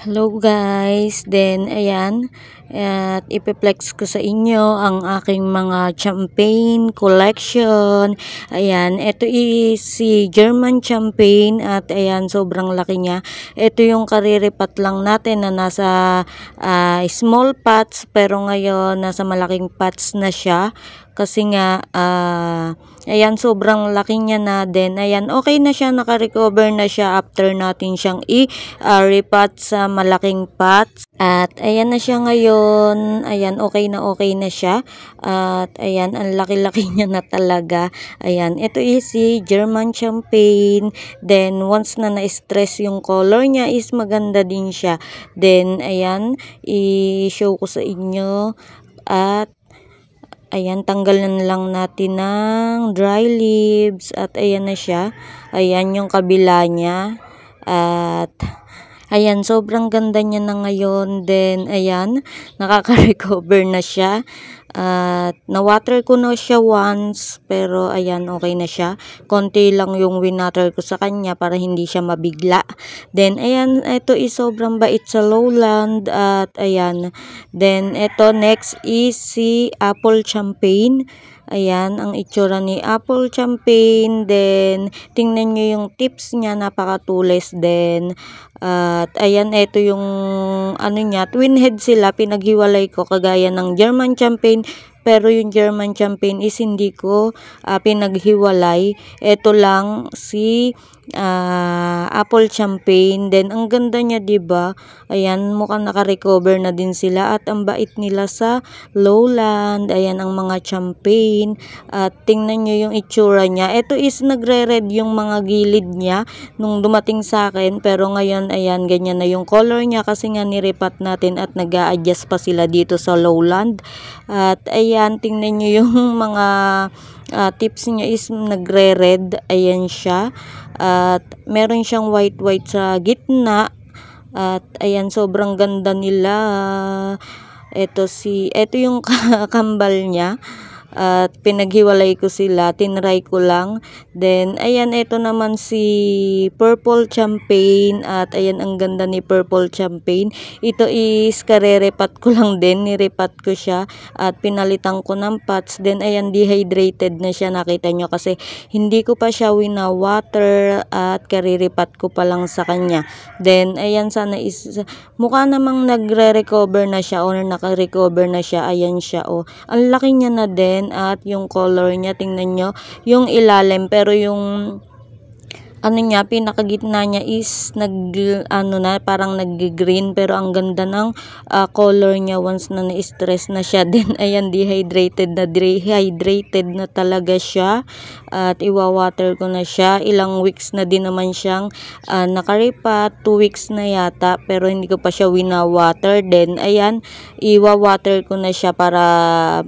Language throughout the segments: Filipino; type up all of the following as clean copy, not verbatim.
Hello guys, then ayan, at ipiplex ko sa inyo ang aking mga champagne collection. Ayan, ito is si German champagne at ayan, sobrang laki niya. Ito yung kariripat lang natin na nasa small pots, pero ngayon nasa malaking pots na siya. Kasi nga, ayan, sobrang laki niya na din. Ayan, okay na siya, naka-recover na siya after natin siyang i-repat sa malaking pots. At ayan na siya ngayon. Ayan, okay na siya. At ayan, ang laki-laki niya na talaga. Ayan, ito is si German champagne. Then, once na na-stress yung color niya is maganda din siya. Then, ayan, i-show ko sa inyo. At ayan, tanggalan lang natin ng dry leaves at ayan na siya. Ayan yung kabila niya. At ayan, sobrang ganda niya na ngayon. Then ayan, nakaka-recover na siya. At na-water ko na siya once, pero ayan, okay na siya. Konti lang yung winater ko sa kanya para hindi siya mabigla. Then ayan, ito is sobrang bait sa lowland. At ayan, then ito next is si apple champagne. Ayan, ang itsura ni apple champagne. Then, tingnan nyo yung tips niya, napakatulis din. At ayan, ito yung ano niya, twin head sila, pinaghiwalay ko kagaya ng German champagne. Pero yung German champagne is hindi ko pinaghiwalay. Ito lang si apple champagne. Then ang ganda niya, 'di ba? Ayan, mukhang naka-recover na din sila at ang bait nila sa lowland. Ayan ang mga champagne. At tingnan niyo yung itsura niya. Ito is nagre-red yung mga gilid niya nung dumating sa akin, pero ngayon ayan, ganyan na yung color niya kasi nga nirepat natin at nag-a-adjust pa sila dito sa lowland. At ayan, tingnan niyo yung mga tips niya is nagre-red. Ayan siya. At meron siyang white sa gitna. At ayan, sobrang ganda nila. Ito yung kambal niya. At pinaghiwalay ko sila, tinry ko lang. Then ayan, ito naman si purple champagne. At ayan, ang ganda ni purple champagne. Ito is karerepat ko lang din, nirepat ko siya at pinalitan ko ng pots. Then ayan, dehydrated na siya, nakita nyo kasi hindi ko pa siya wina-water at kariripat ko pa lang sa kanya. Then ayan, sana is mukha namang nagre-recover na siya or naka-recover na siya. Ayan siya, oh, ang laki niya na din. At yung color niya, tingnan nyo yung ilalim, pero yung ano niya, pinakagitna niya is parang nag-green, pero ang ganda ng color niya once na na-stress na siya. Then ayan, dehydrated na talaga siya. At iwa-water ko na siya. Ilang weeks na din naman siyang nakaripat, 2 weeks na yata, pero hindi ko pa siya wina-water. Then ayan, iwa-water ko na siya para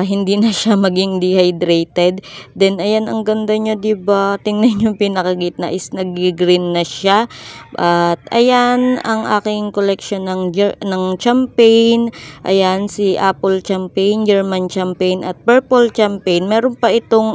hindi na siya maging dehydrated. Then ayan, ang ganda niya, 'di ba? Tingnan niyo, pinakagitna is nag-green na siya. At ayan ang aking collection ng champagne. Ayan, si apple champagne, German champagne at purple champagne. Meron pa itong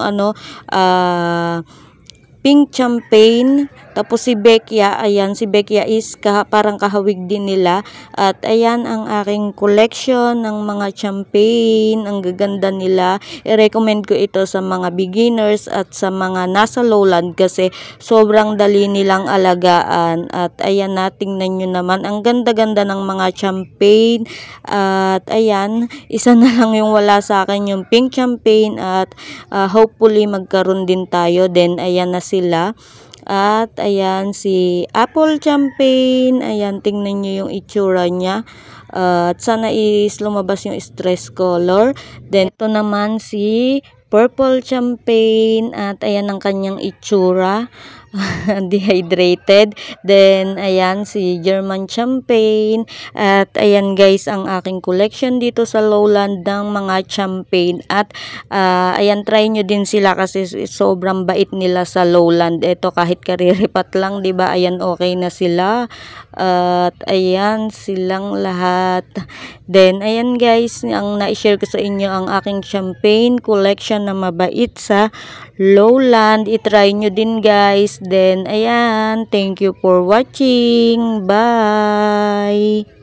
pink champagne. Tapos si Becchia, ayan, si Becchia is parang kahawig din nila. At ayan ang aking collection ng mga champagne. Ang gaganda nila. I-recommend ko ito sa mga beginners at sa mga nasa lowland kasi sobrang dali nilang alagaan. At ayan, tingnan nyo naman, ang ganda-ganda ng mga champagne. At ayan, isa na lang yung wala sa akin, yung pink champagne. At hopefully magkaroon din tayo. Then ayan na sila. At ayan, si apple champagne. Ayan, tingnan nyo yung itsura niya. At sana is lumabas yung stress color. Then ito naman si purple champagne. At ayan ang kanyang itsura. Dehydrated. Then ayan, si German champagne. At ayan guys, ang aking collection dito sa lowland ng mga champagne. At ayan, try nyo din sila kasi sobrang bait nila sa lowland. Ito kahit kariripat lang, 'di ba? Ayan, okay na sila. At ayan silang lahat. Then ayan guys, ang na-share ko sa inyo ang aking champagne collection na mabait sa lowland. I-try nyo din guys. Then, ayan. Thank you for watching. Bye!